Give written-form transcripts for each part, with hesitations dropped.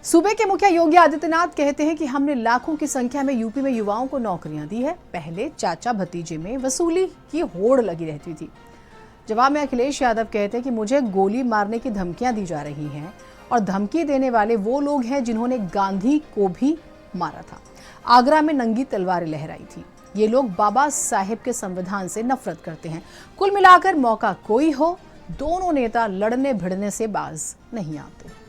सूबे के मुखिया योगी आदित्यनाथ कहते हैं कि हमने लाखों की संख्या में यूपी में युवाओं को नौकरियां दी है। पहले चाचा भतीजे में वसूली की होड़ लगी रहती थी। जवाब में अखिलेश यादव कहते हैं कि मुझे गोली मारने की धमकियां दी जा रही हैं और धमकी देने वाले वो लोग हैं जिन्होंने गांधी को भी मारा था, आगरा में नंगी तलवारें लहराई थी। ये लोग बाबा साहेब के संविधान से नफरत करते हैं। कुल मिलाकर मौका कोई हो, दोनों नेता लड़ने भिड़ने से बाज नहीं आते।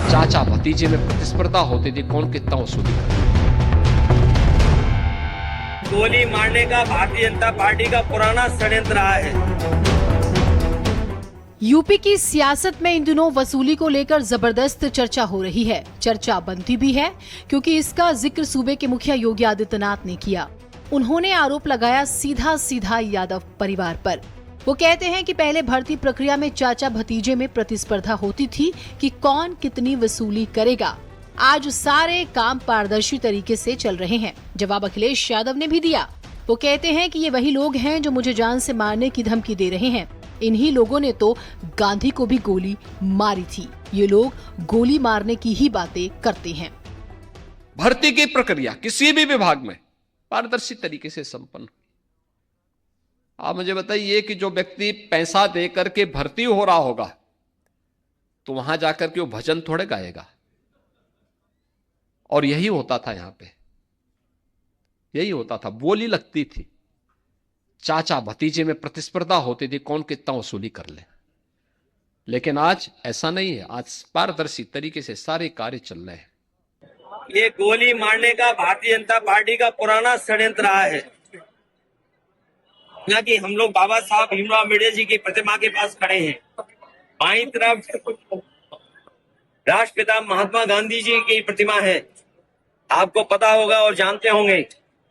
चाचा भतीजे में प्रतिस्पर्धा होती थी, कौन कितना वसूली करे। गोली मारने का भारतीय जनता पार्टी का पुराना षड्यंत्र रहा है। यूपी की सियासत में इन दिनों वसूली को लेकर जबरदस्त चर्चा हो रही है। चर्चा बनती भी है क्योंकि इसका जिक्र सूबे के मुखिया योगी आदित्यनाथ ने किया। उन्होंने आरोप लगाया सीधा सीधा यादव परिवार पर। वो कहते हैं कि पहले भर्ती प्रक्रिया में चाचा भतीजे में प्रतिस्पर्धा होती थी कि कौन कितनी वसूली करेगा। आज सारे काम पारदर्शी तरीके से चल रहे हैं। जवाब अखिलेश यादव ने भी दिया। वो कहते हैं कि ये वही लोग हैं जो मुझे जान से मारने की धमकी दे रहे हैं। इन्हीं लोगों ने तो गांधी को भी गोली मारी थी। ये लोग गोली मारने की ही बातें करते हैं। भर्ती की प्रक्रिया किसी भी विभाग में पारदर्शी तरीके से संपन्न। आप मुझे बताइए कि जो व्यक्ति पैसा दे करके भर्ती हो रहा होगा तो वहां जाकर के वो भजन थोड़े गाएगा। और यही होता था, यहां पे यही होता था, बोली लगती थी, चाचा भतीजे में प्रतिस्पर्धा होती थी, कौन कितना वसूली कर ले। लेकिन आज ऐसा नहीं है। आज पारदर्शी तरीके से सारे कार्य चल रहे हैं। ये गोली मारने का भारतीय जनता पार्टी का पुराना षड्यंत्र रहा है। ना कि हम लोग बाबा साहब भीमराव अम्बेडकर जी की प्रतिमा के पास खड़े हैं, बाईं तरफ राष्ट्रपिता महात्मा गांधी जी की प्रतिमा है। आपको पता होगा और जानते होंगे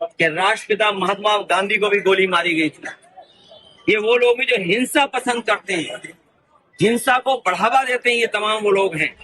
कि राष्ट्रपिता महात्मा गांधी को भी गोली मारी गई थी। ये वो लोग भी जो हिंसा पसंद करते हैं, हिंसा को बढ़ावा देते हैं, ये तमाम वो लोग हैं।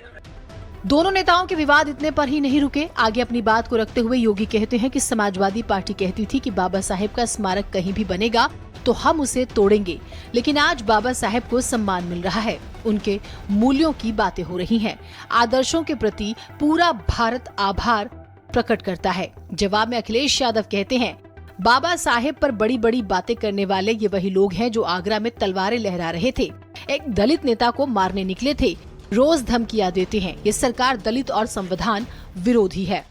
दोनों नेताओं के विवाद इतने पर ही नहीं रुके। आगे अपनी बात को रखते हुए योगी कहते हैं कि समाजवादी पार्टी कहती थी कि बाबा साहेब का स्मारक कहीं भी बनेगा तो हम उसे तोड़ेंगे, लेकिन आज बाबा साहेब को सम्मान मिल रहा है। उनके मूल्यों की बातें हो रही हैं। आदर्शों के प्रति पूरा भारत आभार प्रकट करता है। जवाब में अखिलेश यादव कहते हैं, बाबा साहेब पर बड़ी बड़ी बातें करने वाले ये वही लोग हैं जो आगरा में तलवारें लहरा रहे थे, एक दलित नेता को मारने निकले थे, रोज धमकियां देते हैं। ये सरकार दलित और संविधान विरोधी है।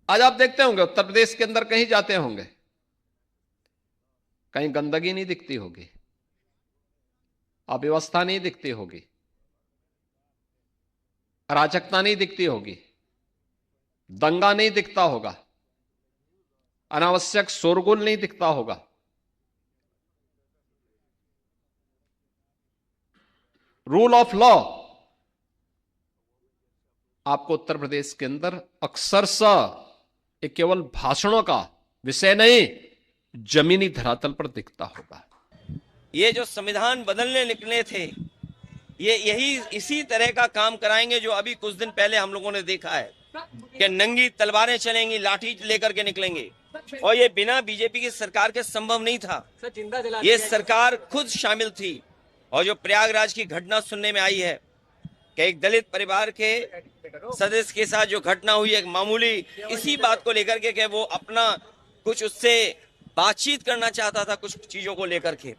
आज आप देखते होंगे उत्तर प्रदेश के अंदर कहीं जाते होंगे, कहीं गंदगी नहीं दिखती होगी, अव्यवस्था नहीं दिखती होगी, अराजकता नहीं दिखती होगी, दंगा नहीं दिखता होगा, अनावश्यक शोरगुल नहीं दिखता होगा। रूल ऑफ लॉ आपको उत्तर प्रदेश के अंदर अक्सरशः एक केवल भाषणों का विषय नहीं, जमीनी धरातल पर दिखता होगा। ये जो संविधान बदलने निकले थे, ये यही इसी तरह का काम कराएंगे जो अभी कुछ दिन पहले हम लोगों ने देखा है कि नंगी तलवारें चलेंगी, लाठी लेकर के निकलेंगे। और ये बिना बीजेपी की सरकार के संभव नहीं था। ये सरकार खुद शामिल थी। और जो प्रयागराज की घटना सुनने में आई है कि एक दलित परिवार के सदस्य के साथ जो घटना हुई, एक मामूली इसी बात को लेकर के वो अपना कुछ उससे बातचीत करना चाहता था, कुछ चीजों को लेकर के।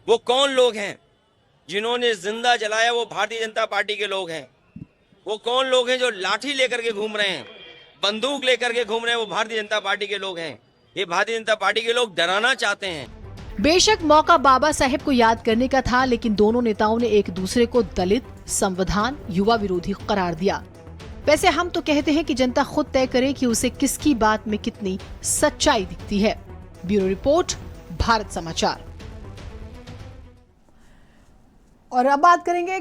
वो कौन लोग हैं जिन्होंने जिंदा जलाया? वो भारतीय जनता पार्टी के लोग हैं। वो कौन लोग हैं जो लाठी लेकर के घूम रहे हैं, बंदूक लेकर के घूम रहे हैं? वो भारतीय जनता पार्टी के लोग हैं। ये भारतीय जनता पार्टी के लोग डराना चाहते हैं। बेशक मौका बाबा साहेब को याद करने का था, लेकिन दोनों नेताओं ने एक दूसरे को दलित, संविधान, युवा विरोधी करार दिया। वैसे हम तो कहते हैं कि जनता खुद तय करे कि उसे किसकी बात में कितनी सच्चाई दिखती है। ब्यूरो रिपोर्ट, भारत समाचार। और अब बात करेंगे